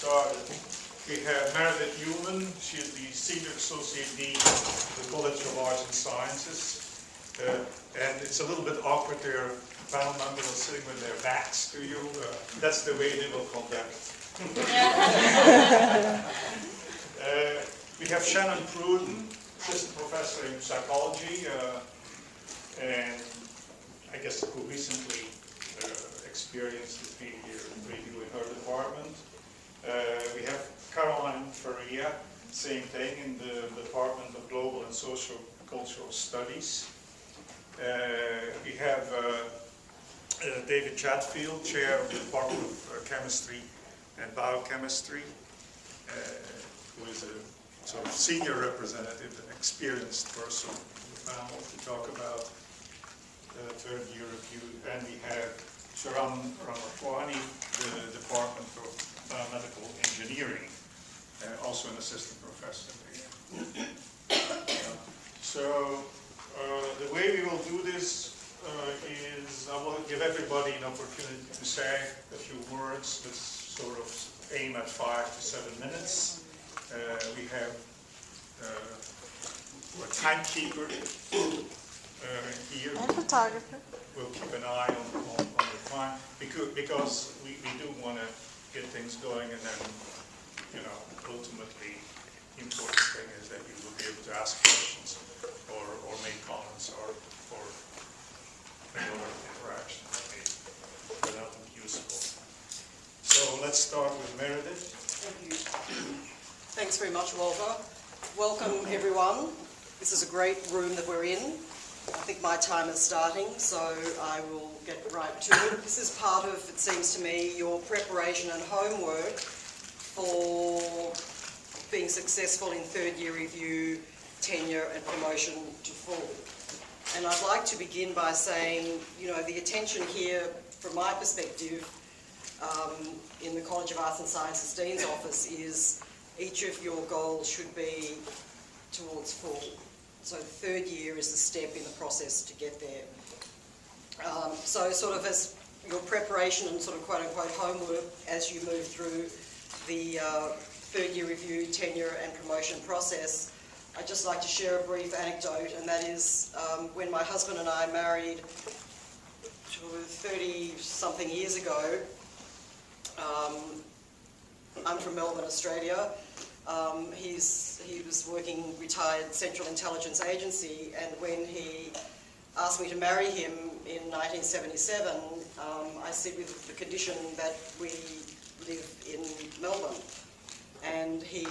started. We have Meredith Newman. She is the Senior Associate Dean of the College of Arts and Sciences. And it's a little bit awkward there. Panel members are sitting with their backs to you. That's the way they will conduct. We have Shannon Pruden, Assistant Professor in Psychology, and I guess who recently experienced the being here in her department. We have Faria, same thing, in the Department of Global and Sociocultural Studies. We have David Chatfield, Chair of the Department of Chemistry and Biochemistry, who is a sort of senior representative, an experienced person in the panel to talk about third year review. And we have Sharan, Ramaswamy, the Department of Biomedical Engineering, also an assistant professor there. So the way we will do this is I will give everybody an opportunity to say a few words. Let's sort of aim at 5 to 7 minutes. We have a timekeeper here. And photographer. We'll keep an eye on the time because we do want to get things going, and then, you know, ultimately the important thing is that you will be able to ask questions or make comments or any other interaction that may turn out to be useful. So let's start with Meredith. Thank you. Thanks very much, Walter. Welcome, everyone. This is a great room that we're in. I think my time is starting, so I will get right to it. This is part of, it seems to me, your preparation and homework for being successful in third year review, tenure and promotion to full. And I'd like to begin by saying, you know, the attention here, from my perspective, in the College of Arts and Sciences Dean's Office is each of your goals should be towards full. So the third year is the step in the process to get there. So sort of as your preparation and sort of quote-unquote homework as you move through the third year review, tenure and promotion process, I'd just like to share a brief anecdote, and that is when my husband and I married 30-something years ago. I'm from Melbourne, Australia. He was working retired Central Intelligence Agency, and when he asked me to marry him in 1977, I said with the condition that we live in Melbourne. And he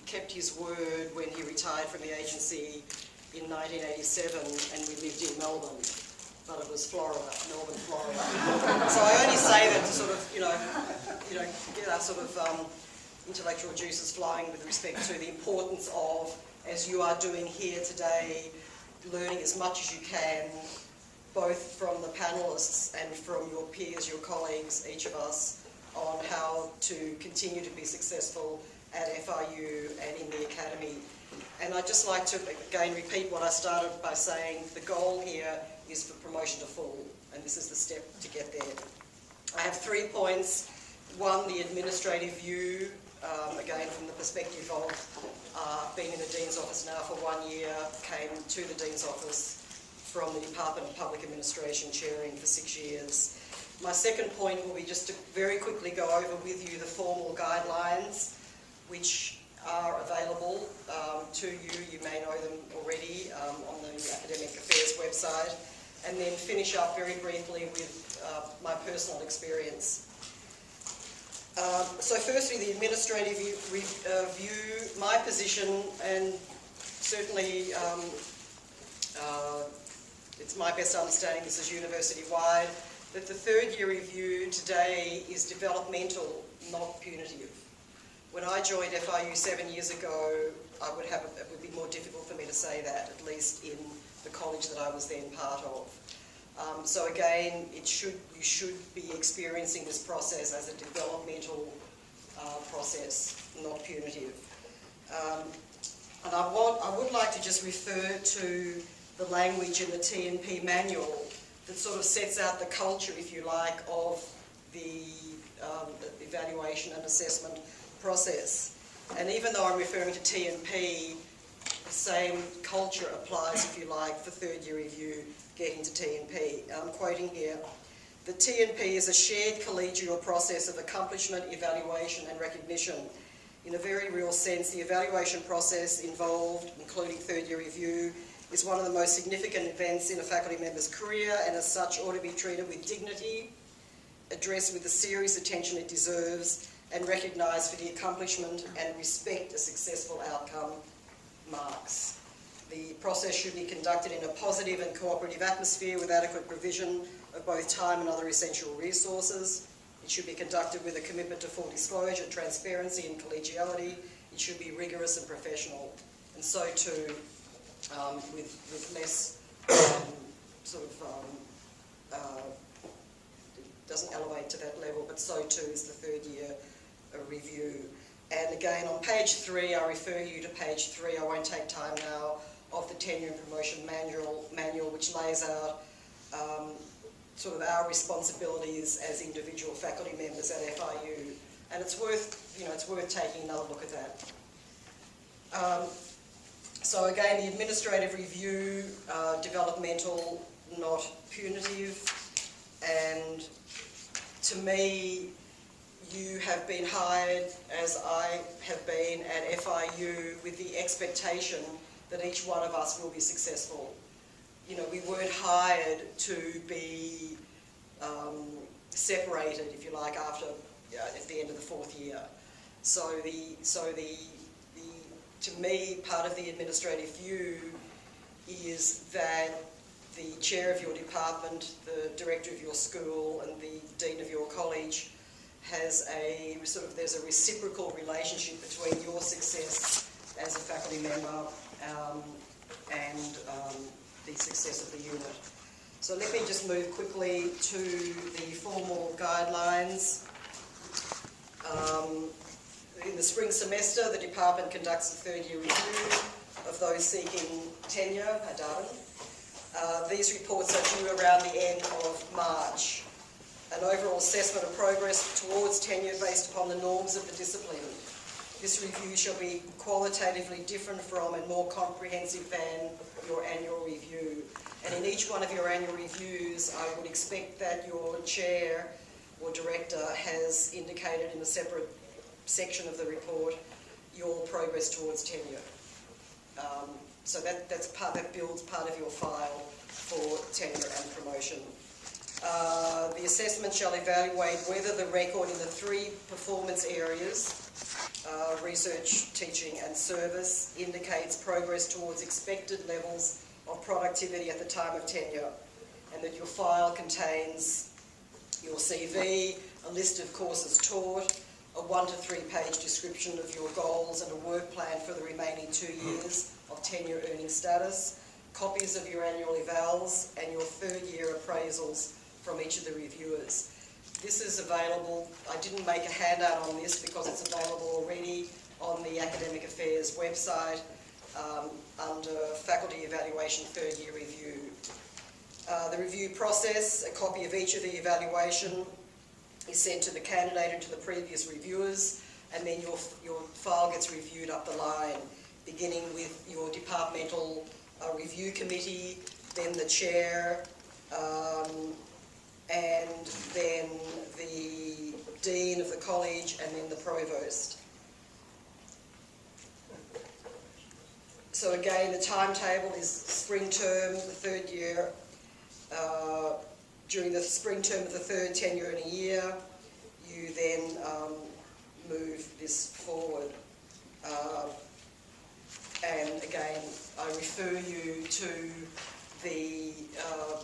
kept his word when he retired from the agency in 1987, and we lived in Melbourne. But it was Florida, Melbourne, Florida. So I only say that to sort of, you know, get our sort of intellectual juices flowing with respect to the importance of, as you are doing here today, learning as much as you can, both from the panellists and from your peers, your colleagues, each of us, on how to continue to be successful at FIU and in the academy. And I'd just like to again repeat what I started by saying. The goal here is for promotion to full, and this is the step to get there. I have 3 points. One, the administrative view, again from the perspective of being in the Dean's office now for 1 year, came to the Dean's office from the Department of Public Administration, chairing for 6 years. My second point will be just to very quickly go over with you the formal guidelines, which are available to you. You may know them already on the Academic Affairs website. And then finish up very briefly with my personal experience. So firstly, the administrative view, my position, and certainly it's my best understanding this is university-wide, that the third year review today is developmental, not punitive. When I joined FIU 7 years ago, it would be more difficult for me to say that, at least in the college that I was then part of. So again, you should be experiencing this process as a developmental process, not punitive. And I would like to just refer to the language in the TNP manual that sort of sets out the culture, if you like, of the evaluation evaluation and assessment process. And even though I'm referring to TNP, the same culture applies, if you like, for third year review getting to TNP. I'm quoting here, "The TNP is a shared collegial process of accomplishment, evaluation and recognition. In a very real sense, the evaluation process involved, including third year review, is one of the most significant events in a faculty member's career, and as such ought to be treated with dignity, addressed with the serious attention it deserves, and recognised for the accomplishment and respect a successful outcome marks. The process should be conducted in a positive and cooperative atmosphere with adequate provision of both time and other essential resources. It should be conducted with a commitment to full disclosure, transparency and collegiality. It should be rigorous and professional." And so too with less it doesn't elevate to that level, but so too is the third year review. And again, on page 3, I refer you to page 3, I won't take time now, of the tenure and promotion manual which lays out sort of our responsibilities as individual faculty members at FIU. And it's worth taking another look at that. So again, the administrative review, developmental, not punitive, and to me, you have been hired, as I have been at FIU, with the expectation that each one of us will be successful. You know, we weren't hired to be separated, if you like, after at the end of the 4th year. To me, part of the administrative view is that the chair of your department, the director of your school, and the dean of your college has there's a reciprocal relationship between your success as a faculty member and the success of the unit. So let me just move quickly to the formal guidelines. In the spring semester, the department conducts a third year review of those seeking tenure at Darden. These reports are due around the end of March. An overall assessment of progress towards tenure based upon the norms of the discipline. This review shall be qualitatively different from and more comprehensive than your annual review. And in each one of your annual reviews, I would expect that your chair or director has indicated in a separate section of the report your progress towards tenure. So that builds part of your file for tenure and promotion. The assessment shall evaluate whether the record in the 3 performance areas, research, teaching and service, indicates progress towards expected levels of productivity at the time of tenure, and that your file contains your CV, a list of courses taught, a 1 to 3 page description of your goals and a work plan for the remaining 2 years of tenure earning status, copies of your annual evals and your 3rd year appraisals from each of the reviewers. This is available. I didn't make a handout on this because it's available already on the Academic Affairs website under Faculty Evaluation 3rd Year Review. The review process, a copy of each of the evaluation is sent to the candidate and to the previous reviewers, and then your file gets reviewed up the line, beginning with your departmental review committee, then the chair, and then the dean of the college, and then the provost. So again, the timetable is spring term, the 3rd year. During the spring term of the 3rd tenure in a year, you then move this forward. And again, I refer you to the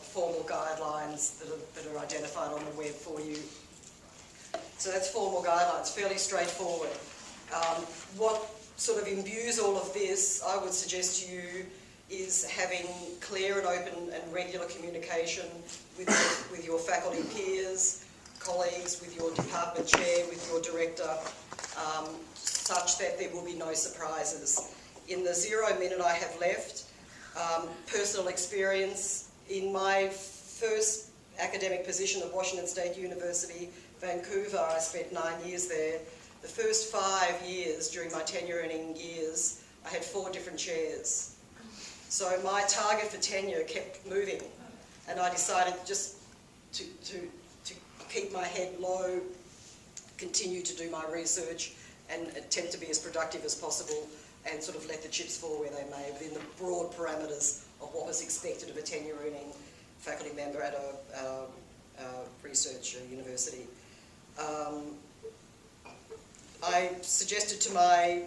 formal guidelines that are identified on the web for you. So that's formal guidelines, fairly straightforward. What sort of imbues all of this, I would suggest to you, is having clear and open and regular communication with your faculty peers, colleagues, with your department chair, with your director, such that there will be no surprises. In the 0 minute I have left, personal experience, in my first academic position at Washington State University Vancouver, I spent 9 years there. The first 5 years, during my tenure-earning years, I had 4 different chairs. So my target for tenure kept moving, and I decided just to keep my head low, continue to do my research, and attempt to be as productive as possible, and sort of let the chips fall where they may, within the broad parameters of what was expected of a tenure-earning faculty member at a research university. I suggested to my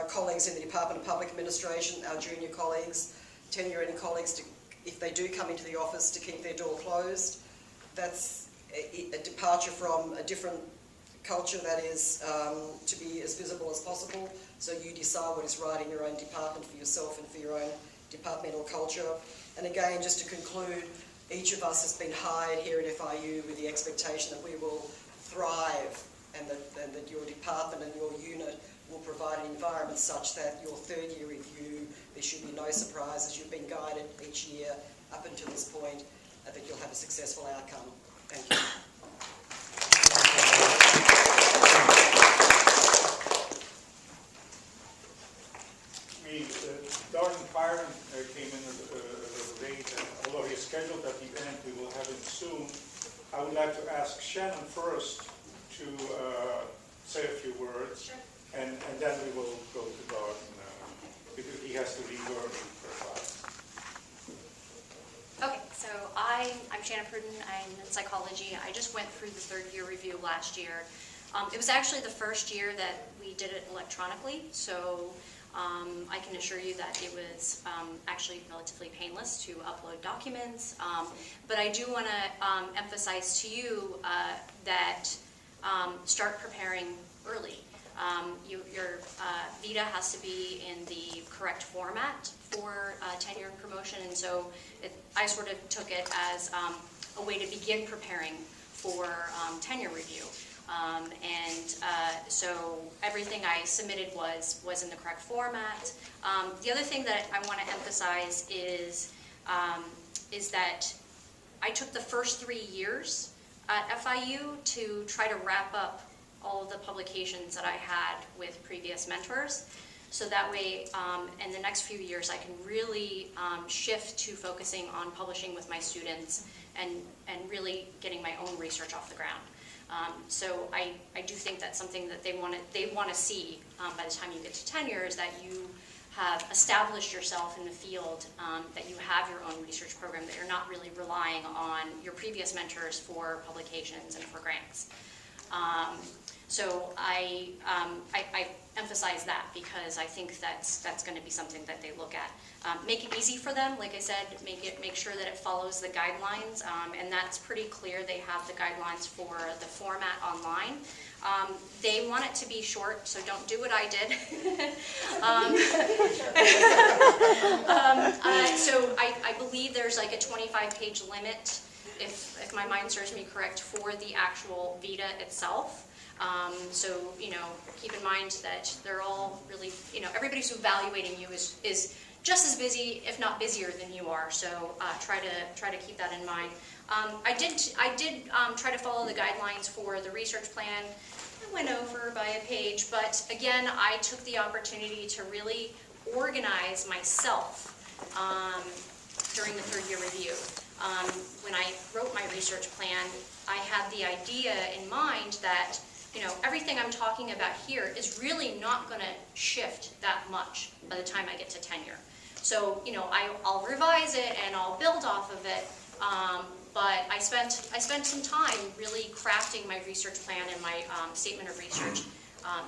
colleagues in the Department of Public Administration, our junior colleagues, tenure-earning colleagues, if they do come into the office, to keep their door closed. That's a departure from a different culture that is to be as visible as possible. So you decide what is right in your own department for yourself and for your own departmental culture. And again, just to conclude, each of us has been hired here at FIU with the expectation that we will thrive, and that your department and your unit will provide an environment such that your third-year review, there should be no surprises. You've been guided each year up until this point, that you'll have a successful outcome. Thank you. Darden Pyron came in a little late, and although he's scheduled at the end, we will have him soon. I would like to ask Shannon first to say a few words, sure. and then we will go to Darden, because he has to relearn for class. Okay, so I'm Shannon Pruden. I'm in psychology. I just went through the third-year review last year. It was actually the first year that we did it electronically, so I can assure you that it was actually relatively painless to upload documents. But I do want to emphasize to you that start preparing early. Your vita has to be in the correct format for tenure and promotion, and so I sort of took it as a way to begin preparing for tenure review. So everything I submitted was in the correct format. The other thing that I want to emphasize is that I took the first 3 years at FIU to try to wrap up all of the publications that I had with previous mentors. So that way, in the next few years, I can really shift to focusing on publishing with my students and really getting my own research off the ground. So I do think that's something that they want to see by the time you get to tenure, is that you have established yourself in the field, that you have your own research program, that you're not really relying on your previous mentors for publications and for grants. So I emphasize that because I think that's going to be something that they look at. Make it easy for them, like I said, make sure that it follows the guidelines, and that's pretty clear. They have the guidelines for the format online. They want it to be short, so don't do what I did. So I believe there's like a 25-page limit, if my mind serves me correct, for the actual vita itself. So, keep in mind that they're all really, everybody who's evaluating you is just as busy, if not busier than you are. So try to keep that in mind. I did try to follow the guidelines for the research plan. I went over by a page, but again, I took the opportunity to really organize myself during the third-year review. When I wrote my research plan, I had the idea in mind that everything I'm talking about here is really not going to shift that much by the time I get to tenure. So, I'll revise it and I'll build off of it, but I spent some time really crafting my research plan and my statement of research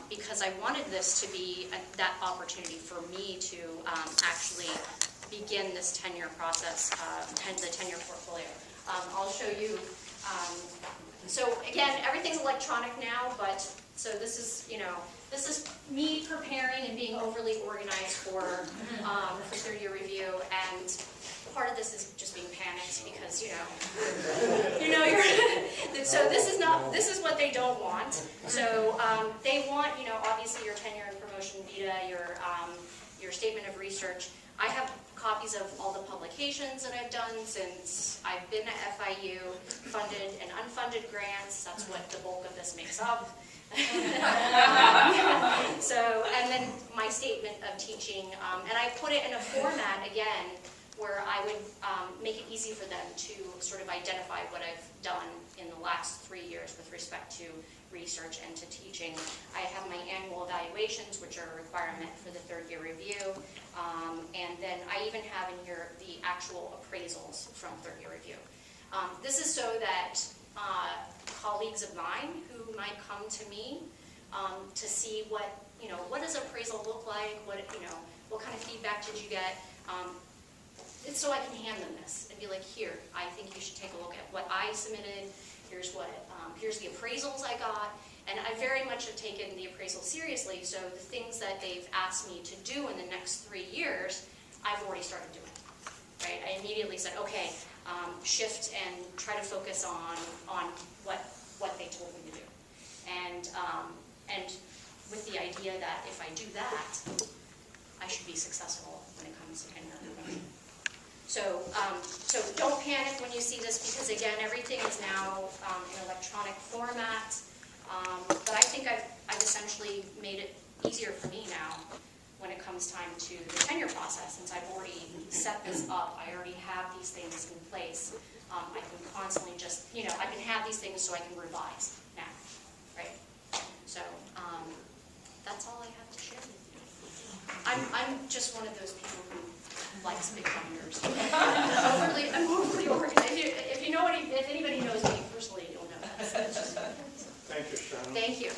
because I wanted this to be that opportunity for me to actually begin this tenure process, the tenure portfolio. I'll show you. So again, everything's electronic now, but so this is me preparing and being overly organized for third-year review, and part of this is just being panicked because you're so this is what they don't want. So they want obviously your tenure and promotion vita, your statement of research. I have copies of all the publications that I've done since I've been at FIU, funded and unfunded grants. That's what the bulk of this makes up. So, and then my statement of teaching, and I put it in a format, again, where I would make it easy for them to sort of identify what I've done in the last 3 years with respect to research and to teaching. I have my annual evaluations, which are a requirement for the third-year review, and then I even have in here the actual appraisals from third-year review. This is so that colleagues of mine who might come to me to see what does appraisal look like, what kind of feedback did you get, it's so I can hand them this and be like, here, I think you should take a look at what I submitted. Here's the appraisals I got, and I very much have taken the appraisal seriously. So the things that they've asked me to do in the next 3 years, I've already started doing. Right? I immediately said, okay, shift and try to focus on what they told me to do, and with the idea that if I do that, I should be successful when it comes to tenure. So don't panic when you see this, because again, everything is now in electronic format. But I think I've essentially made it easier for me now when it comes time to the tenure process, since I've already set this up. I already have these things in place. I can constantly just, I can have these things so I can revise now, right? So that's all I have to share with you. I'm just one of those people who likes big numbers. I'm overly organized. If anybody knows me personally, you'll know that. Thank you, Shannon. Thank you.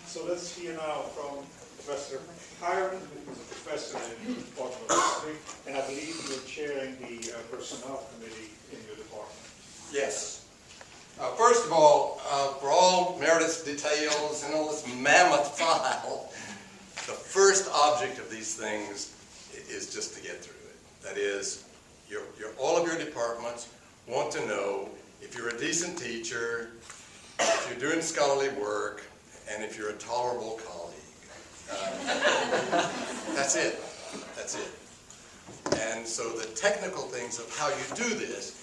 So let's hear now from Professor Pyron, who is a professor in the Department of History, and I believe you're chairing the Personnel Committee in your department. Yes. First of all, for all Meredith's details and all this mammoth file, the first object of these things is just to get through it. That is, all of your departments want to know if you're a decent teacher, if you're doing scholarly work, and if you're a tolerable colleague. That's it. That's it. And so the technical things of how you do this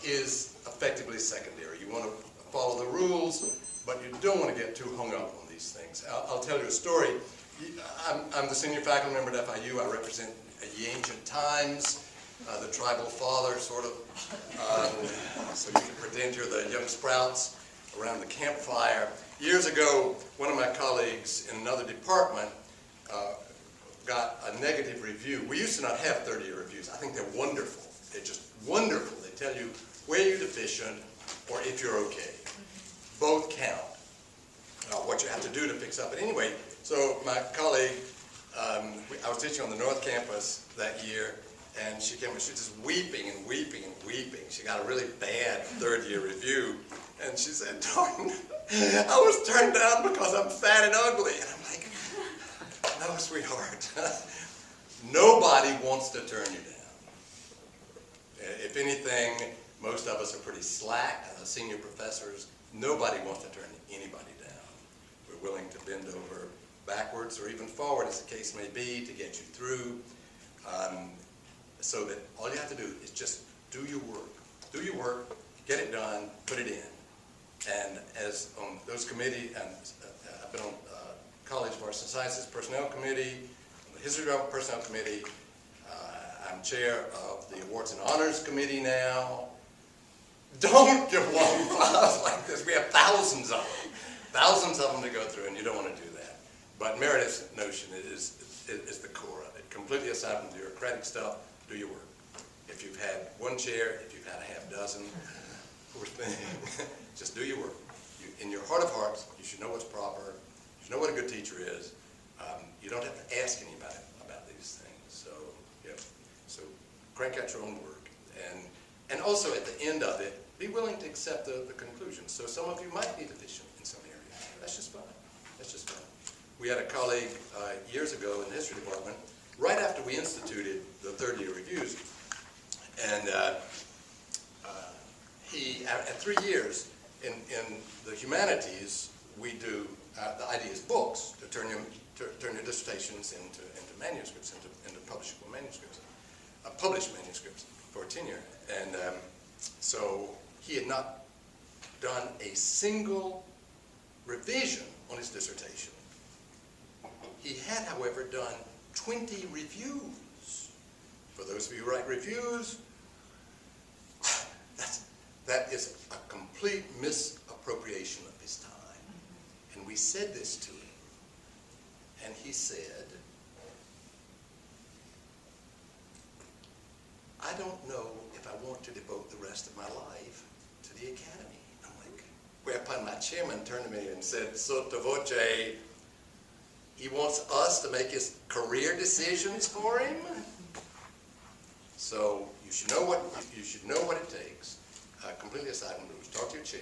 is effectively secondary. You want to follow the rules, but you don't want to get too hung up on these things. I'll tell you a story. I'm the senior faculty member at FIU. I represent the ancient times, the tribal father, sort of. So you can pretend you're the young sprouts around the campfire. Years ago, one of my colleagues in another department got a negative review. We used to not have 30-year reviews. I think they're wonderful. They're just wonderful. They tell you where you're deficient or if you're okay. Both count. What you have to do to fix up. But anyway, so my colleague, I was teaching on the North Campus that year, and she came and she was just weeping and weeping and weeping. She got a really bad third-year review, and she said, "Darden, I was turned down because I'm fat and ugly." And I'm like, "No, sweetheart, nobody wants to turn you down. If anything, most of us are pretty slack. Senior professors, nobody wants to turn anybody down. We're willing to bend over backwards or even forward, as the case may be, to get you through. So that all you have to do is just do your work. Do your work, get it done, put it in. And as on those committees, and I've been on College of Arts and Sciences Personnel Committee, on the History Department Personnel Committee. I'm chair of the Awards and Honors Committee now. Don't give long files like this. We have thousands of them to go through, and you don't want to do that. But Meredith's notion is the core of it. Completely aside from the bureaucratic stuff, do your work. If you've had one chair, if you've had a half dozen, poor thing, just do your work. In your heart of hearts, you should know what's proper. You should know what a good teacher is. You don't have to ask anybody about these things. So, yeah. So crank out your own work. And also at the end of it, be willing to accept the conclusions. So some of you might be deficient in some areas. That's just fine. That's just fine. We had a colleague years ago in the history department, right after we instituted the third-year reviews, and he, at 3 years, in the humanities, we do the idea is books, to turn your dissertations into manuscripts, into publishable manuscripts, published manuscripts for tenure. And so he had not done a single revision on his dissertation. He had, however, done 20 reviews. For those of you who write reviews, that is a complete misappropriation of his time. And we said this to him, and he said, I don't know if I want to devote the rest of my life to the academy. I'm like, whereupon my chairman turned to me and said, sotto voce, he wants us to make his career decisions for him? So you should know what it takes. Completely aside from rules. Talk to your chair,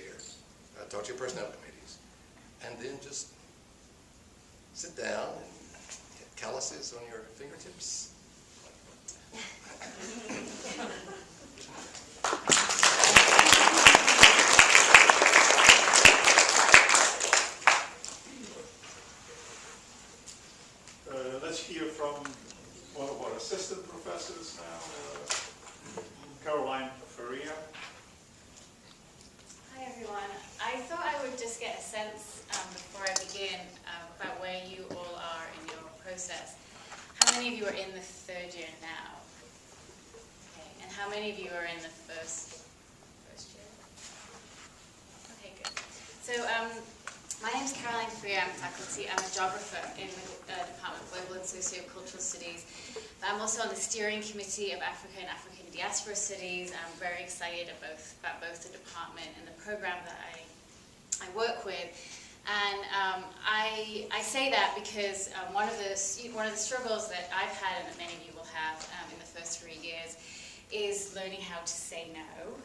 talk to your personnel committees, and then just sit down and get calluses on your fingertips. Let's hear from one of our assistant professors now, Faria. Hi everyone. I thought I would just get a sense before I begin about where you all are in your process. How many of you are in the third year now? Okay, and how many of you are in the first year? Okay, good. So my name is Faria. I'm a faculty. I'm a geographer in the Department of Global and Sociocultural Studies. But I'm also on the steering committee of Africa and African Diaspora Studies. I'm very excited about both the department and the program that I work with. And I say that because one of the struggles that I've had and that many of you will have in the first 3 years is learning how to say no,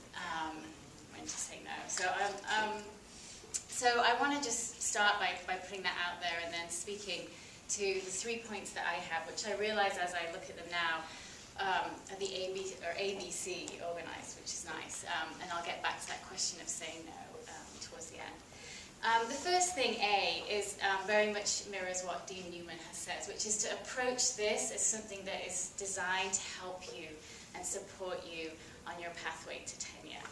when to say no. So I want to just start by putting that out there and then speaking to the 3 points that I have, which I realize as I look at them now are the ABC organized, which is nice. And I'll get back to that question of saying no towards the end. The first thing, A, is very much mirrors what Dean Newman has said, which is to approach this as something that is designed to help you and support you on your pathway to tenure.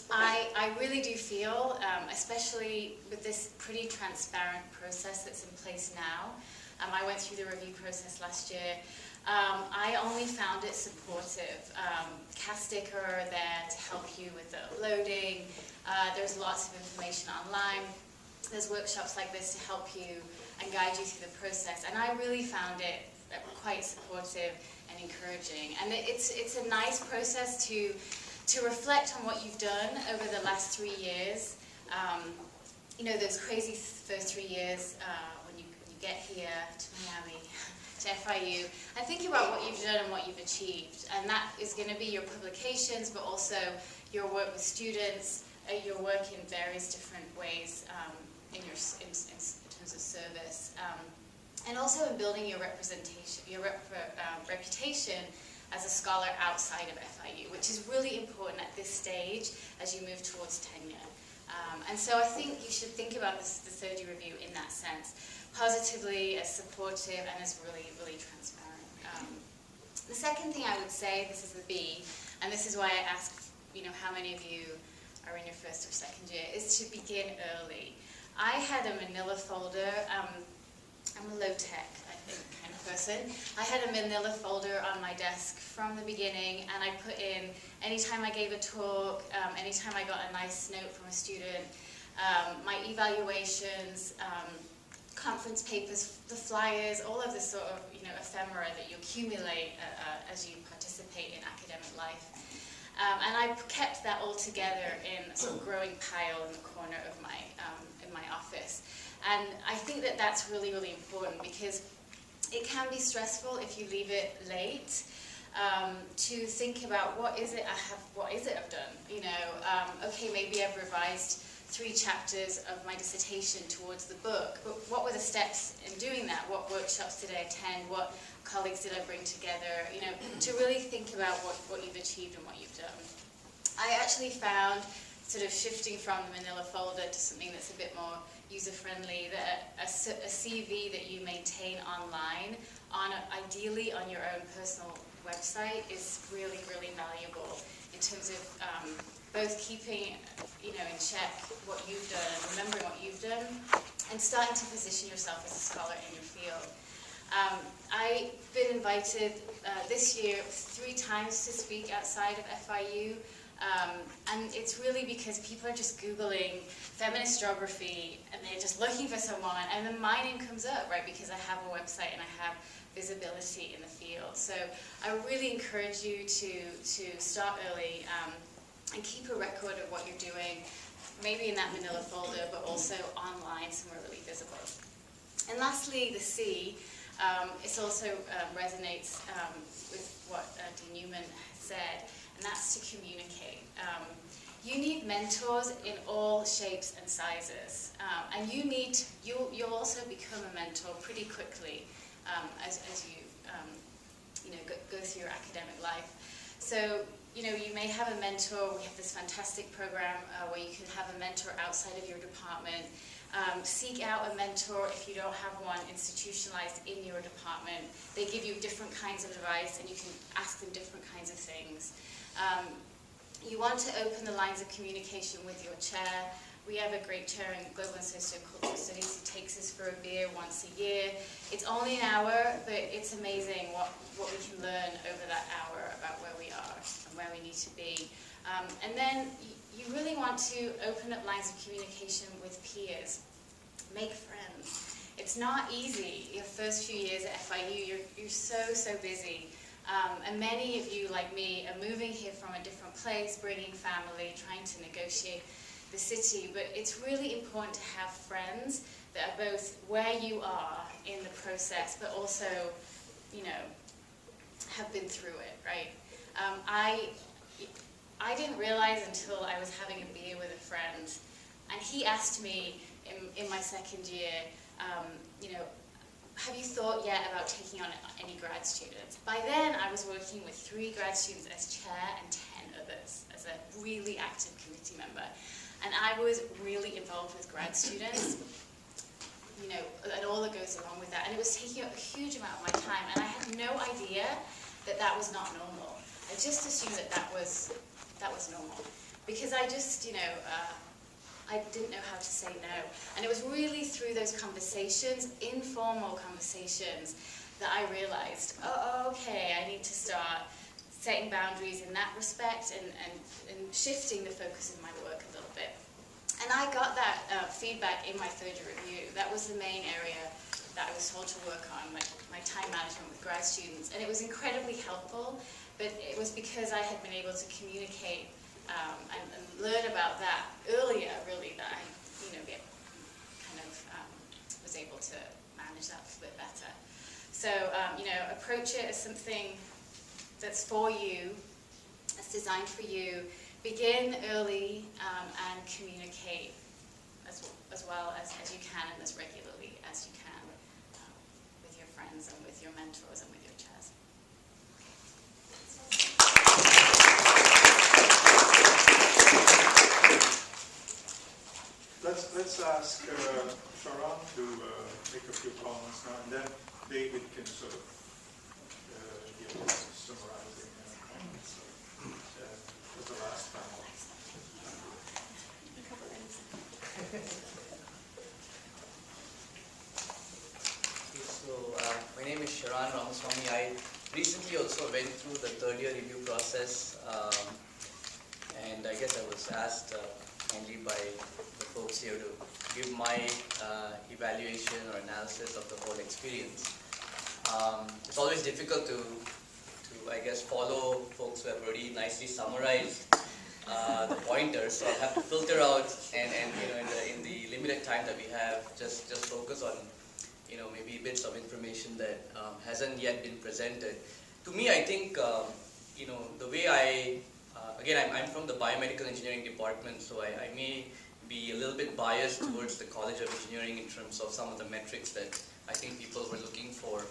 I really do feel, especially with this pretty transparent process that's in place now, I went through the review process last year. I only found it supportive. Castic are there to help you with the uploading. There's lots of information online. There's workshops like this to help you and guide you through the process. And I really found it quite supportive and encouraging. And it's a nice process to reflect on what you've done over the last 3 years. You know, those crazy first 3 years when you get here to Miami, to FIU, and think about what you've done and what you've achieved. And that is going to be your publications, but also your work with students, your work in various different ways in terms of service, and also in building your reputation as a scholar outside of FIU, which is really important at this stage as you move towards tenure. And so I think you should think about the third year review in that sense, positively, as supportive, and as really, really transparent. The second thing I would say, this is the B, and this is why I ask, you know, how many of you are in your first or second year, is to begin early. I had a manila folder. I'm a low-tech, I think, kind of person. I had a manila folder on my desk from the beginning, and I put in anytime I gave a talk, anytime I got a nice note from a student, my evaluations, conference papers, the flyers, all of this sort of, you know, ephemera that you accumulate as you participate in academic life. And I kept that all together in a sort of growing pile in the corner of my in my office. And I think that that's really, really important because it can be stressful if you leave it late to think about what is it I've done. You know, okay, maybe I've revised 3 chapters of my dissertation towards the book, but what were the steps in doing that? What workshops did I attend? What colleagues did I bring together? You know, to really think about what you've achieved and what you've done. I actually found sort of shifting from the manila folder to something that's a bit more user-friendly, that a CV that you maintain online, ideally on your own personal website, is really, really valuable in terms of both keeping, in check what you've done and remembering what you've done, and starting to position yourself as a scholar in your field. I've been invited this year 3 times to speak outside of FIU, and it's really because people are just Googling feminist geography and they're just looking for someone, and then my name comes up, right, because I have a website and I have visibility in the field. So I really encourage you to start early and keep a record of what you're doing, maybe in that manila folder, but also online somewhere really visible. And lastly, the C. It also resonates with what Dean Newman said, and that's to communicate. You need mentors in all shapes and sizes, and you'll also become a mentor pretty quickly as you go through your academic life. So you may have a mentor. We have this fantastic program where you can have a mentor outside of your department. Seek out a mentor if you don't have one institutionalized in your department. They give you different kinds of advice and you can ask them different kinds of things. You want to open the lines of communication with your chair. We have a great chair in Global and Sociocultural Studies who takes us for a beer once a year. It's only an hour, but it's amazing what we can learn over that hour about where we are and where we need to be. And then you really want to open up lines of communication with peers. Make friends. It's not easy. Your first few years at FIU, you're so busy. And many of you, like me, are moving here from a different place, bringing family, trying to negotiate the city. But it's really important to have friends that are both where you are in the process, but also, have been through it, right? I didn't realize until I was having a beer with a friend, and he asked me in my second year, have you thought yet about taking on any grad students? By then, I was working with 3 grad students as chair and 10 others as a really active committee member. And I was really involved with grad students, and all that goes along with that. And it was taking up a huge amount of my time, and I had no idea that that was not normal. I just assumed that was normal, because I just, I didn't know how to say no. And it was really through those conversations, informal conversations, that I realized, oh, okay, I need to start setting boundaries in that respect and shifting the focus of my work a little bit. And I got that feedback in my third year review. That was the main area that I was told to work on, my time management with grad students. And it was incredibly helpful, but it was because I had been able to communicate and learn about that earlier, really, that I, was able to manage that a bit better. So, approach it as something that's for you, that's designed for you. Begin early and communicate as well as you can and as regularly as you can with your friends and with your mentors and with your chairs. Let's ask Sharan to make a few comments now, and then David can sort of give us summarizing comments for the last panel. So, my name is Sharan Ramaswamy. I recently also went through the third year review process, and I guess I was asked kindly by the folks here to give my evaluation or analysis of the whole experience. It's always difficult to I guess, follow folks who have already nicely summarized the pointers, so I'll have to filter out and in the limited time that we have, just focus on maybe bits of information that hasn't yet been presented. To me, I think the way again, I'm from the Biomedical Engineering department, so I may be a little bit biased towards the College of Engineering in terms of some of the metrics that I think people were looking for.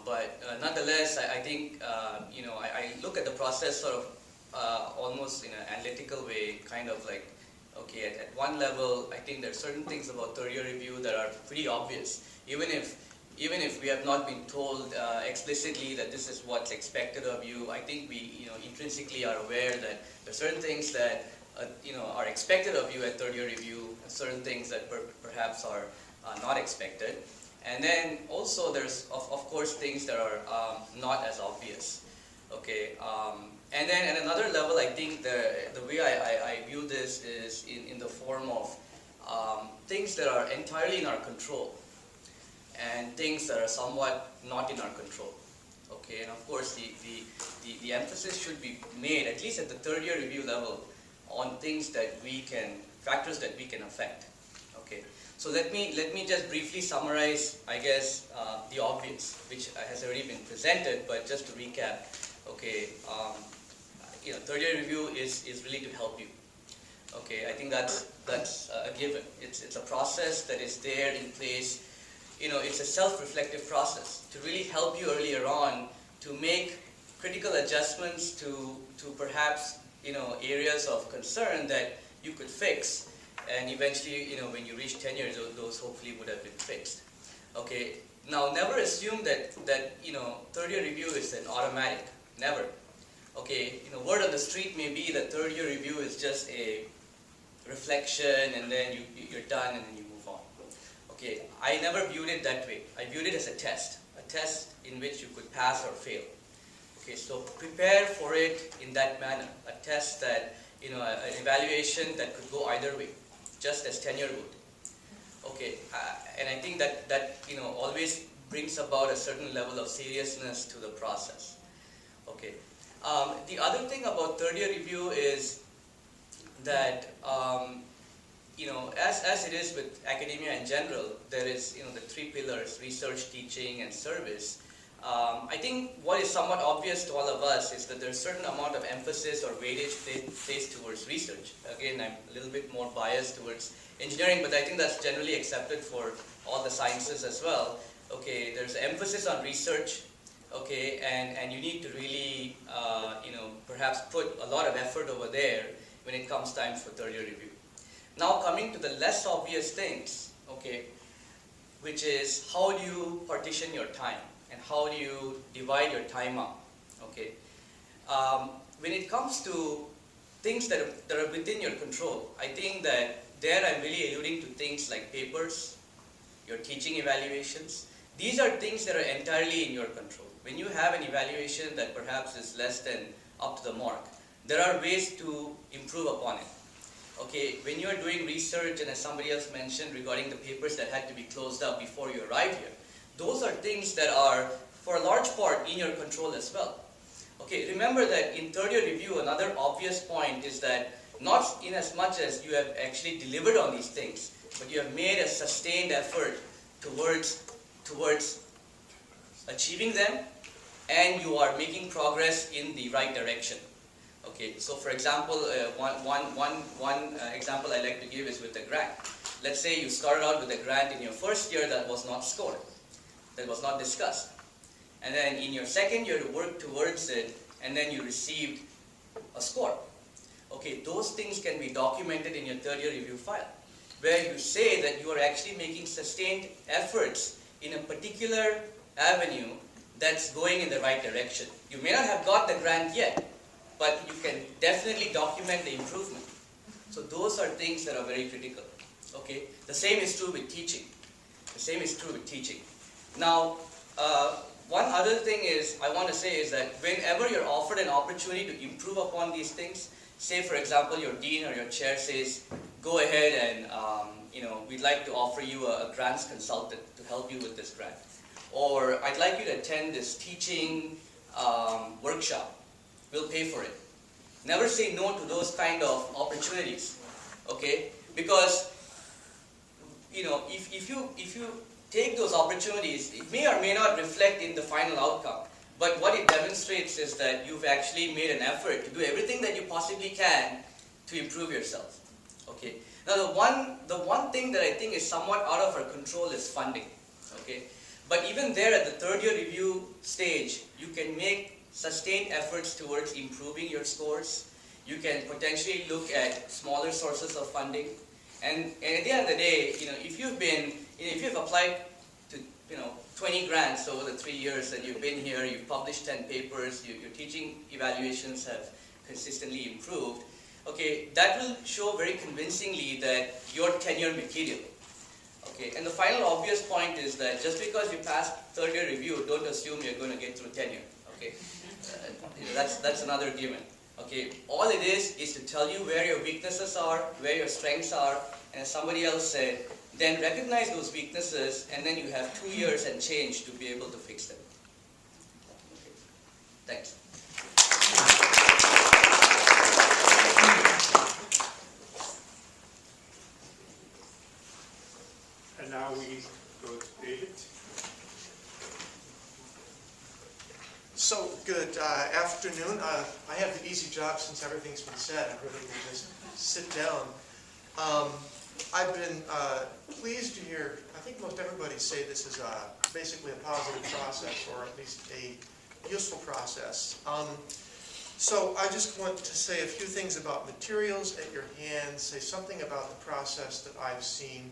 But nonetheless, I think I look at the process sort of almost in an analytical way, kind of like, okay, at one level, I think there are certain things about third year review that are pretty obvious, even if we have not been told explicitly that this is what's expected of you. I think we, intrinsically are aware that there are certain things that are expected of you at third year review, and certain things that perhaps are not expected. And then also there's of course things that are not as obvious. Okay, and then at another level, I think the way I view this is in the form of things that are entirely in our control, and things that are somewhat not in our control. Okay, and of course the emphasis should be made, at least at the third year review level, on things that factors that we can affect. Okay, so let me just briefly summarize, I guess, the obvious, which has already been presented, but just to recap. Okay, third year review is really to help you. Okay, I think that's a given. It's a process that is there in place. It's a self-reflective process to really help you earlier on to make critical adjustments to perhaps areas of concern that you could fix, and eventually when you reach tenure, those hopefully would have been fixed. Okay, now never assume that third year review is an automatic. Never. Okay, word on the street may be that third year review is just a reflection, and then you're done, and then you move on. Okay, I never viewed it that way. I viewed it as a test in which you could pass or fail. Okay, so prepare for it in that manner. A test that, an evaluation that could go either way, just as tenure would. Okay, and I think that always brings about a certain level of seriousness to the process. Okay. The other thing about third year review is that, as it is with academia in general, there is, the three pillars: research, teaching, and service. I think what is somewhat obvious to all of us is that there's a certain amount of emphasis or weightage placed towards research. Again, I'm a little bit more biased towards engineering, but I think that's generally accepted for all the sciences as well. Okay, there's emphasis on research. Okay, and you need to really, perhaps put a lot of effort over there when it comes time for third year review. Now coming to the less obvious things, okay, which is how do you partition your time and how do you divide your time up, okay. When it comes to things that are within your control, I think that there I'm really alluding to things like papers, your teaching evaluations. These are things that are entirely in your control. When you have an evaluation that perhaps is less than up to the mark, there are ways to improve upon it. Okay, when you are doing research, and as somebody else mentioned regarding the papers that had to be closed up before you arrived here, those are things that are, for a large part, in your control as well. Okay, remember that in third year review, another obvious point is that not in as much as you have actually delivered on these things, but you have made a sustained effort towards achieving them, and you are making progress in the right direction. Okay, so for example, one example I like to give is with the grant. Let's say you started out with a grant in your first year that was not scored, that was not discussed. And then in your second year you worked towards it, and then you received a score. Okay, those things can be documented in your third year review file, where you say that you are actually making sustained efforts in a particular avenue that's going in the right direction. You may not have got the grant yet, but you can definitely document the improvement. So those are things that are very critical. Okay, the same is true with teaching. The same is true with teaching. Now, one other thing I want to say is that whenever you're offered an opportunity to improve upon these things, say for example your dean or your chair says, go ahead and we'd like to offer you a grants consultant to help you with this grant. Or I'd like you to attend this teaching workshop. We'll pay for it. Never say no to those kind of opportunities, okay? Because if you take those opportunities, it may or may not reflect in the final outcome. But what it demonstrates is that you've actually made an effort to do everything that you possibly can to improve yourself. Okay. Now the one thing that I think is somewhat out of our control is funding. Okay. But even there at the third year review stage, you can make sustained efforts towards improving your scores. You can potentially look at smaller sources of funding. And at the end of the day, if you've applied to 20 grants over the 3 years and you've been here, you've published 10 papers, your teaching evaluations have consistently improved, okay, that will show very convincingly that you're tenure material. Okay, and the final obvious point is that just because you passed third year review, don't assume you're going to get through tenure. Okay, that's another given. Okay, all it is to tell you where your weaknesses are, where your strengths are, and as somebody else said, then recognize those weaknesses, and then you have 2 years and change to be able to fix them. Okay. Thanks. And now we go to David. So, good afternoon. I have the easy job since everything's been said. I really can just sit down. I've been pleased to hear, I think most everybody say this is basically a positive process, or at least a useful process. So I just want to say a few things about materials at your hand, say something about the process that I've seen.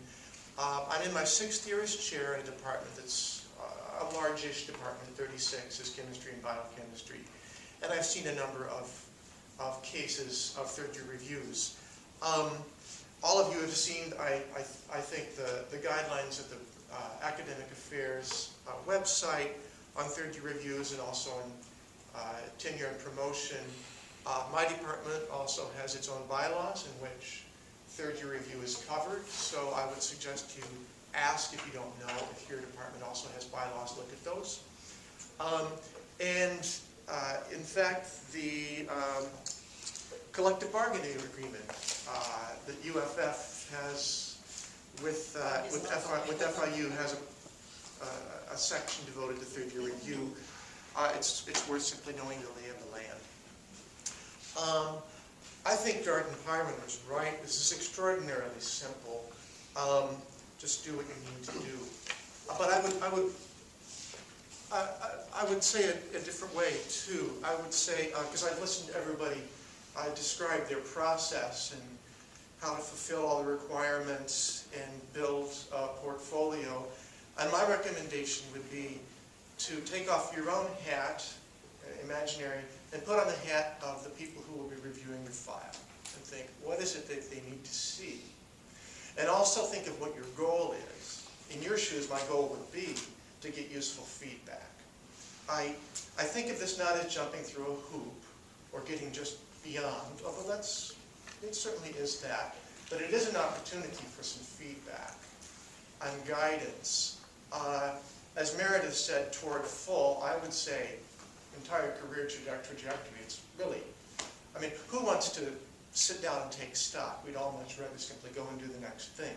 I'm in my 6th year as chair in a department that's a large-ish department, 36 is chemistry and biochemistry. And I've seen a number of cases of third-year reviews. All of you have seen, I think, the guidelines of the Academic Affairs website on third-year reviews and also on tenure and promotion. My department also has its own bylaws in which third-year review is covered, so I would suggest you ask if you don't know if your department also has bylaws, look at those. In fact, the collective bargaining agreement that UFF has with FIU has a section devoted to third-year review. It's worth simply knowing the lay of the land. I think Darden Pyron was right. This is extraordinarily simple. Just do what you need to do. But I would say it a different way too. I would say, because I've listened to everybody describe their process and how to fulfill all the requirements and build a portfolio. And my recommendation would be to take off your own hat, imaginary, and put on the hat of the people who will be reviewing your file and think, what is it that they need to see? And also think of what your goal is. In your shoes, my goal would be to get useful feedback. I think of this not as jumping through a hoop or getting just beyond, although it certainly is that, but it is an opportunity for some feedback and guidance. As Meredith said, toward full, I would say entire career trajectory. It's really, I mean, who wants to sit down and take stock? We'd all much rather simply go and do the next thing.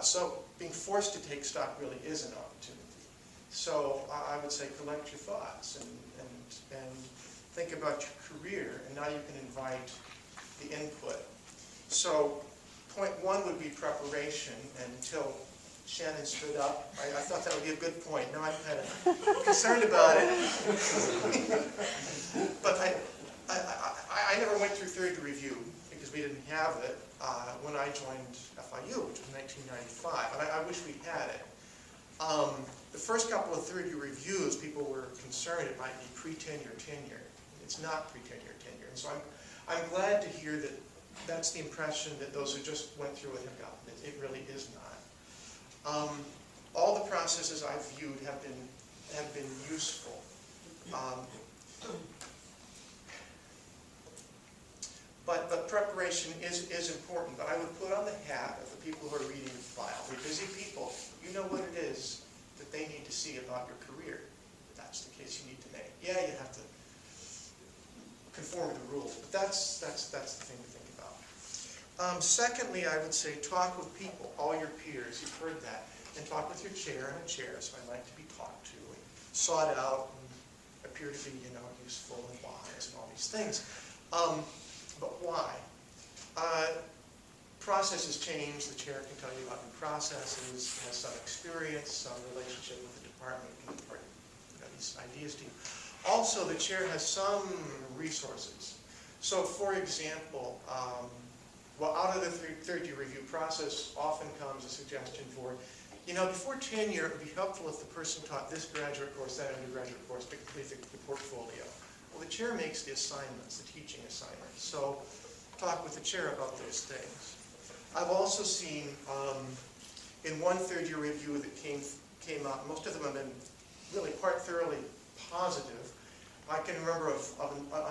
So being forced to take stock really is an opportunity. So I would say collect your thoughts and think about your career, and now you can invite the input. So point 1 would be preparation, and until Shannon stood up, I thought that would be a good point. Now I'm kind of concerned about it. But I never went through third review because we didn't have it when I joined FIU, which was 1995, and I wish we had it. The first couple of third-year reviews, people were concerned it might be pre-tenure tenure. It's not pre-tenure tenure, and so I'm glad to hear that that's the impression that those who just went through it have gotten. It really is not. All the processes I've viewed have been useful. But preparation is important. But I would put on the hat of the people who are reading the file. They're busy people. You know what it is that they need to see about your career. That's the case you need to make. Yeah, you have to conform to the rules, but that's the thing to think about. Secondly, I would say talk with people, all your peers. You've heard that. And talk with your chair. I'm a chair, so I like to be talked to and sought out and appear to be, useful and wise and all these things. But why? Processes change. The chair can tell you about new processes, has some experience, some relationship with the department, can impart these ideas to you. Also, the chair has some resources. So, for example, well, out of the third year review process often comes a suggestion for, before tenure, it would be helpful if the person taught this graduate course, that undergraduate course, to complete the portfolio. Well, the chair makes the assignments, the teaching assignments. So, talk with the chair about those things. I've also seen, in one third year review that came out, most of them have been really quite thoroughly positive. I can remember of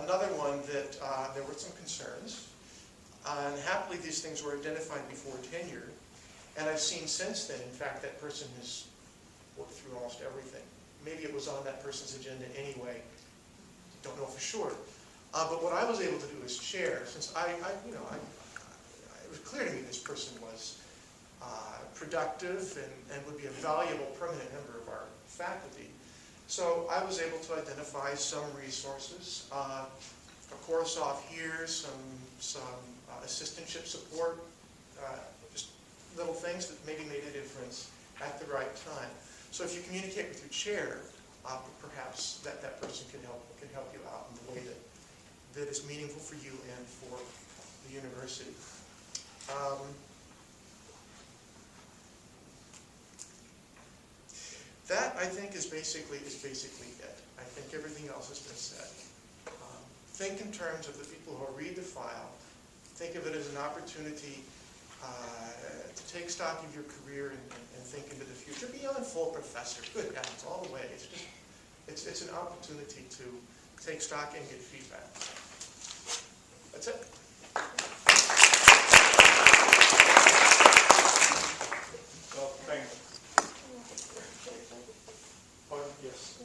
another one that there were some concerns. And happily, these things were identified before tenure. And I've seen since then, in fact, that person has worked through almost everything. Maybe it was on that person's agenda anyway. Don't know for sure. But what I was able to do as chair, since it was clear to me this person was productive and would be a valuable permanent member of our faculty. So I was able to identify some resources. A course off here, some assistantship support, just little things that maybe made a difference at the right time. So if you communicate with your chair, perhaps that person can help you out in the way that is meaningful for you and for the university. That, I think, is basically it. I think everything else has been said. Think in terms of the people who read the file. Think of it as an opportunity to take stock of your career and think into the future. Beyond full professor, good heavens, all the way. It's an opportunity to take stock and get feedback. That's it. Well, thanks. Oh, yes.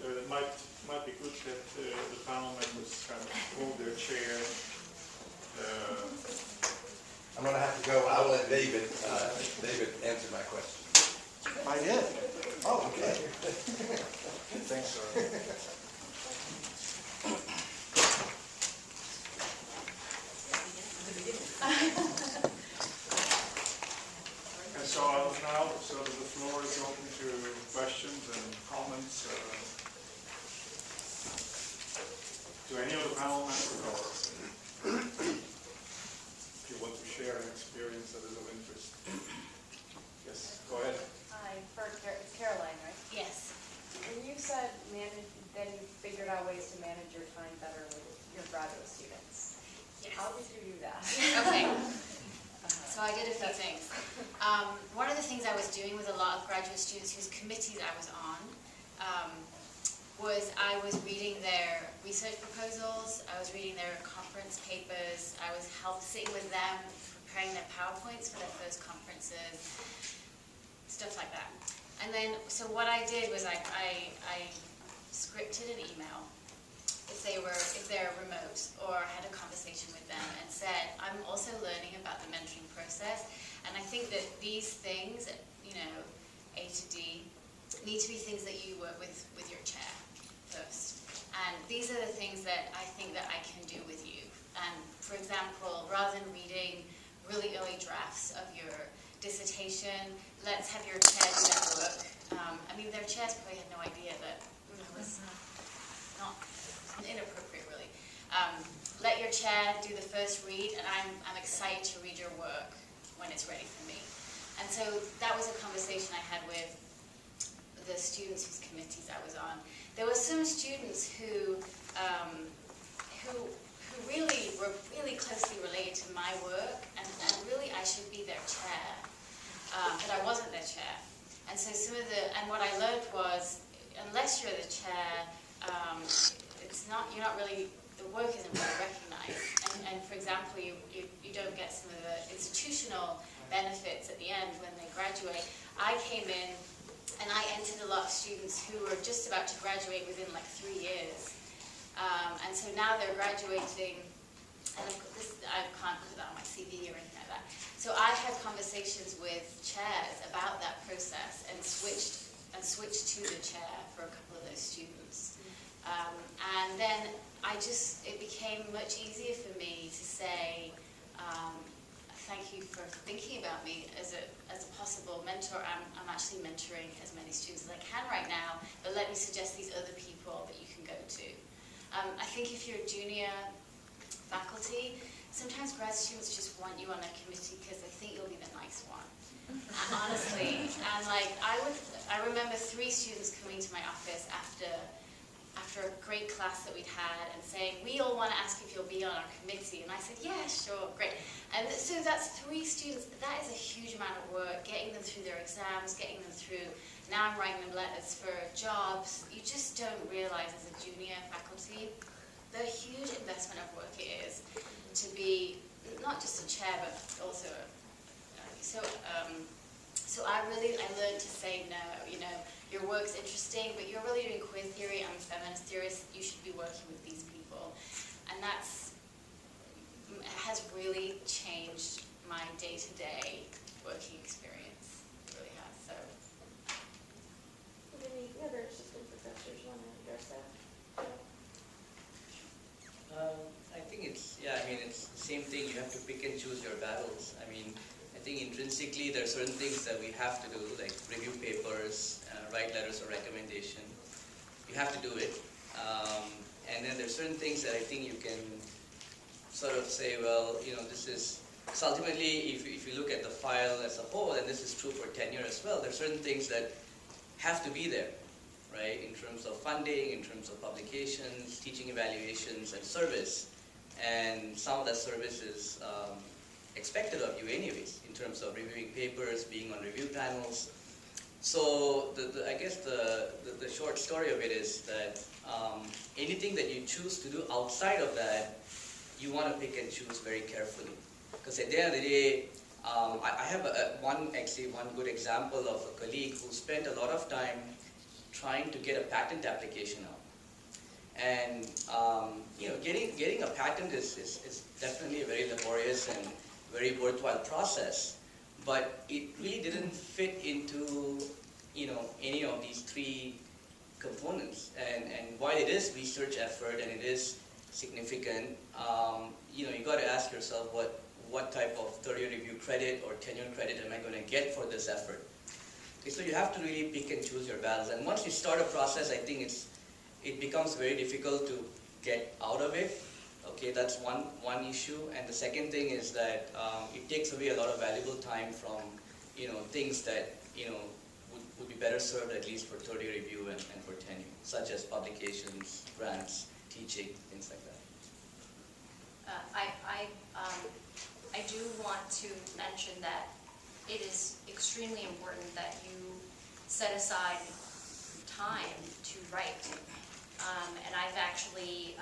It might be good that the panel members kind of hold their chair. I'm going to have to go. I will let David answer my question. I did. Oh, okay. Thanks, sir. And so now, the floor is open to questions and comments. To any of the panel members, or if you want to share an experience that is of interest. Yes, go ahead. Hi, it's Caroline, right? Yes. When you said then you figured out ways to manage your time better with your graduate students. Yes. How did you do that? Okay. So I did a few things. One of the things I was doing with a lot of graduate students whose committees I was on was I was reading their research proposals, I was reading their conference papers, I was sitting with them, preparing their PowerPoints for their first conferences, stuff like that. And then, so what I did was I scripted an email if they're remote, or had a conversation with them and said, I'm also learning about the mentoring process, and I think that these things, A to D, need to be things that you work with your chair first. And these are the things that I think that I can do with you. And for example, rather than reading really early drafts of your dissertation, let's have your chair do that work. Their chairs probably had no idea that it was not inappropriate, really. Let your chair do the first read, and I'm excited to read your work when it's ready for me. And so that was a conversation I had with the students whose committees I was on. There were some students who really were really closely related to my work, and really I should be their chair, but I wasn't their chair. And so what I learned was, unless you're the chair, you're not really, the work isn't really recognized. And for example, you don't get some of the institutional benefits at the end when they graduate. I came in and I entered a lot of students who were just about to graduate within like 3 years. And so now they're graduating, and I can't put that on my CV or anything like that. So I had conversations with chairs about that process and switched to the chair for a couple of those students. And then it became much easier for me to say, thank you for thinking about me as a possible mentor. I'm actually mentoring as many students as I can right now, but let me suggest these other people that you can go to. I think if you're a junior faculty, sometimes grad students just want you on a committee because they think you'll be the nice one. Honestly, and like I remember 3 students coming to my office after a great class that we'd had and saying, we all want to ask if you'll be on our committee. And I said, yeah, sure, great. And so that's 3 students. That is a huge amount of work, getting them through their exams, getting them through, now I'm writing them letters for jobs. You just don't realize as a junior faculty the huge investment of work it is to be not just a chair, but also so I learned to say no. You know, your work's interesting, but you're really doing queer theory. I'm a feminist theorist. You should be working with these people, and has really changed my day-to-day working experience. It really has. So. Would any other assistant professors want to address that? I think it's the same thing. You have to pick and choose your battles. I mean, I think intrinsically there are certain things that we have to do, like review papers, write letters of recommendation. You have to do it. And then there are certain things that I think you can sort of say, well, you know, this is, so ultimately, if you look at the file as a whole, and this is true for tenure as well, there are certain things that have to be there, right, in terms of funding, in terms of publications, teaching evaluations, and service. And some of that service is expected of you anyways, in terms of reviewing papers, being on review panels. So I guess the short story of it is that anything that you choose to do outside of that, you want to pick and choose very carefully. Because at the end of the day, I have one good example of a colleague who spent a lot of time trying to get a patent application out. And you know, getting a patent is definitely a very laborious and very worthwhile process, but it really didn't fit into, you know, any of these 3 components. And while it is research effort and it is significant, you know, you got to ask yourself what type of third-year review credit or tenure credit am I going to get for this effort? Okay, so you have to really pick and choose your battles. And once you start a process, I think it becomes very difficult to get out of it. Okay, that's one issue. And the second thing is that it takes away a lot of valuable time from, you know, things that, you know, would be better served at least for third-year review and for tenure, such as publications, grants, teaching, things like that. I do want to mention that it is extremely important that you set aside time to write. And I've actually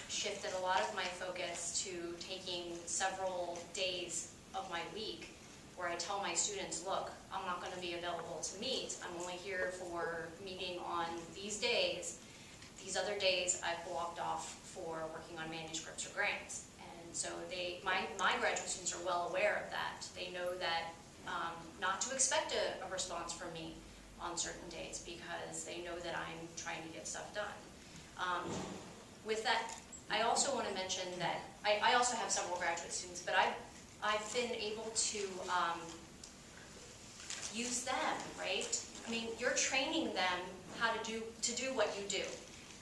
shifted a lot of my focus to taking several days of my week where I tell my students, look, I'm not going to be available to meet. I'm only here for meeting on these days. These other days I've blocked off for working on manuscripts or grants. And so my graduate students are well aware of that. They know that not to expect a response from me on certain days because they know that I'm trying to get stuff done. With that, I also want to mention that I also have several graduate students, but I've been able to use them, right? I mean, you're training them how to do what you do.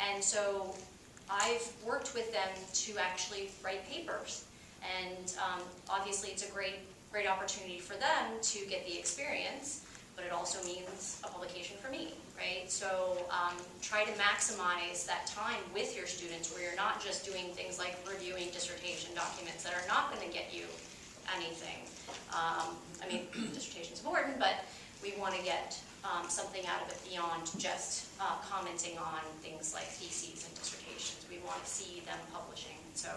And so I've worked with them to actually write papers. And obviously it's a great opportunity for them to get the experience, but it also means a publication for me, right? So try to maximize that time with your students where you're not just doing things like reviewing dissertation documents that are not going to get you anything. I mean, dissertation's important, but we want to get something out of it beyond just commenting on things like theses and dissertations. We want to see them publishing. So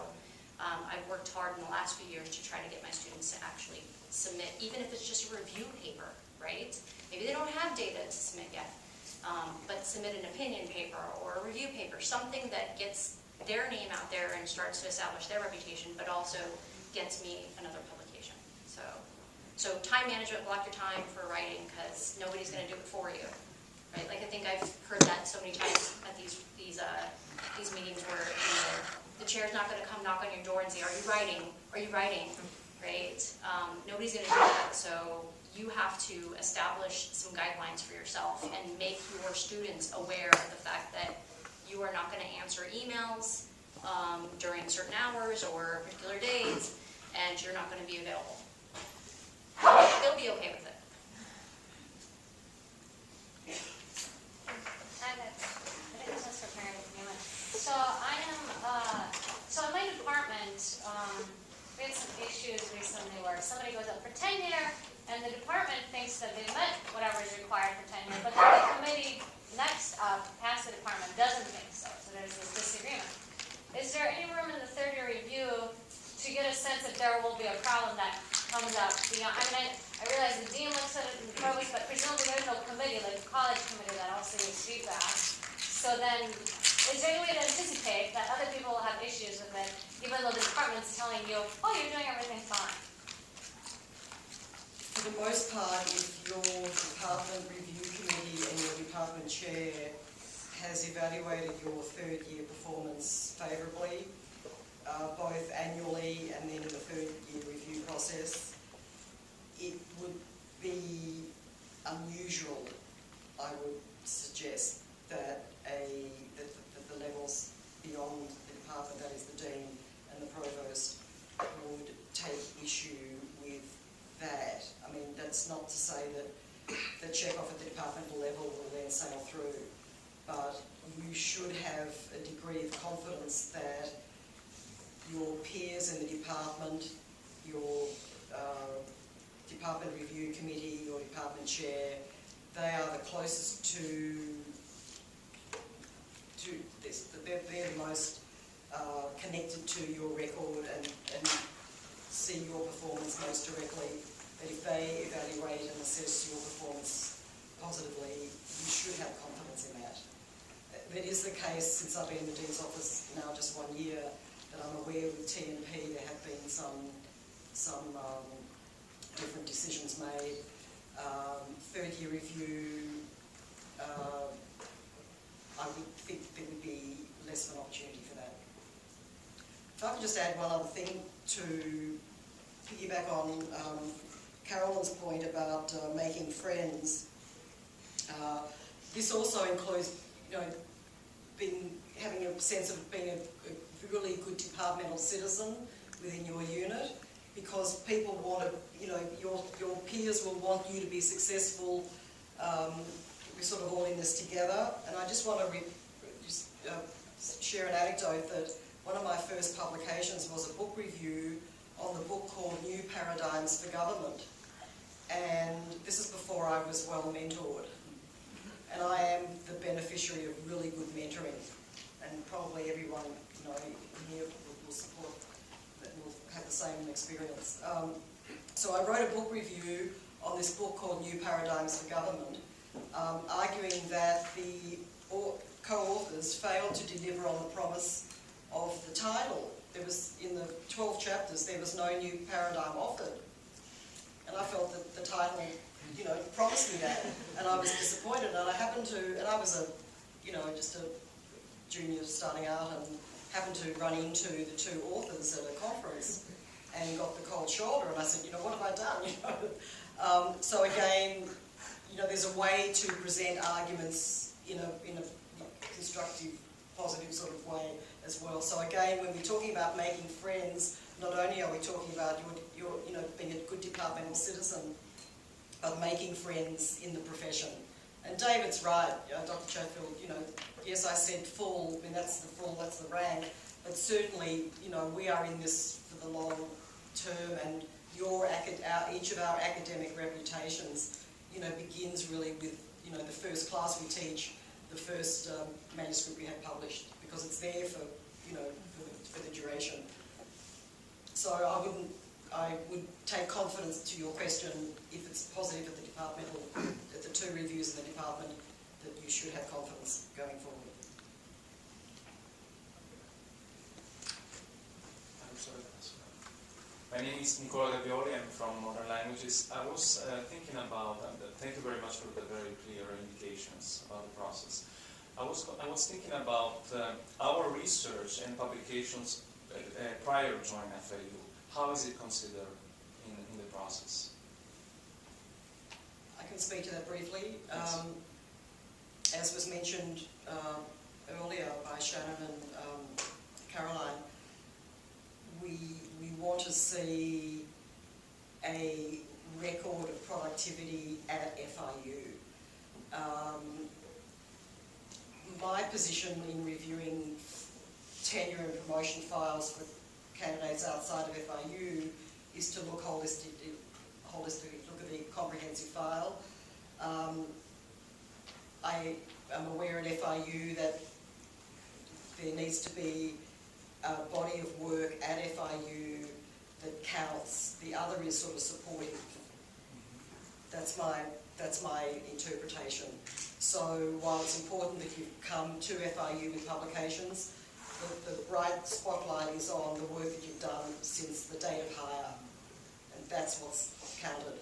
I've worked hard in the last few years to try to get my students to actually submit, even if it's just a review paper, right? Maybe they don't have data to submit yet, but submit an opinion paper or a review paper, something that gets their name out there and starts to establish their reputation, but also gets me another publication. So time management, block your time for writing because nobody's going to do it for you, right? Like I think I've heard that so many times at these meetings where, you know, the chair's not going to come knock on your door and say, "Are you writing? Are you writing?" right? Nobody's gonna do that, so you have to establish some guidelines for yourself and make your students aware of the fact that you are not gonna answer emails during certain hours or particular days, and you're not gonna be available. They'll be okay with it. This is for Meredith Newman. So I am, so in my department, we had some issues recently where somebody goes up for tenure and the department thinks that they met whatever is required for tenure, but then the committee next up past the department doesn't think so. So there's this disagreement. Is there any room in the third year review to get a sense that there will be a problem that comes up beyond? I mean, I realize the dean looks at it and the provost, but presumably there's no committee, like the college committee, that also gives feedback. So then, is there any way to anticipate that other people will have issues with it, even though the department's telling you, oh, you're doing everything fine? For the most part, if your department review committee and your department chair has evaluated your third year performance favourably, both annually and then in the third year review process, it would be unusual, I would suggest, that the levels beyond the department, that is the dean and the provost, would take issue with that. I mean, that's not to say that the check-off at the departmental level will then sail through, but you should have a degree of confidence that your peers in the department, your department review committee, your department chair, they are the closest to this. They're the most connected to your record and see your performance most directly. That if they evaluate and assess your performance positively, you should have confidence in that. It is the case, since I've been in the Dean's office now just 1 year, that I'm aware with T&P there have been some different decisions made. Third year review, I would think there would be less of an opportunity for that. If I could just add one other thing to piggyback on Carolyn's point about making friends. This also includes, having a sense of being a really good departmental citizen within your unit, because people want to, your peers will want you to be successful. We're sort of all in this together, and I just want to share an anecdote that one of my first publications was a book review on the book called New Paradigms for Government, and this is before I was well mentored, and I am the beneficiary of really good mentoring, and probably everyone here will support that, will have the same experience. So I wrote a book review on this book called New Paradigms for Government, arguing that the co-authors failed to deliver on the promise of the title. There was, in the 12 chapters, there was no new paradigm offered. And I felt that the title, promised me that. And I was disappointed, and I was just a junior starting out, and happened to run into the two authors at a conference and got the cold shoulder, and I said, what have I done? So again, there's a way to present arguments in a constructive, positive sort of way as well. So again, when we're talking about making friends, not only are we talking about your being a good departmental citizen, but making friends in the profession. And David's right, Dr. Chatfield, yes, I said full, that's the rank, but certainly, we are in this for the long term, and each of our academic reputations, begins really with, the first class we teach, the first manuscript we have published, because it's there for, for the duration. So I would take confidence to your question, if it's positive at the departmental, at the two reviews in the department, that you should have confidence going forward. My name is Nicola Gavioli. I'm from Modern Languages. I was thinking about, thank you very much for the very clear indications about the process. I was thinking about our research and publications prior to joining FIU. How is it considered process? I can speak to that briefly. Yes. As was mentioned earlier by Shannon and Caroline, we want to see a record of productivity at FIU. My position in reviewing tenure and promotion files for candidates outside of FIU is to look holistically, look at the comprehensive file. I am aware at FIU that there needs to be a body of work at FIU that counts. The other is sort of supportive. That's my interpretation. So while it's important that you've come to FIU with publications, the bright spotlight is on the work that you've done since the date of hire, and that's what's counted.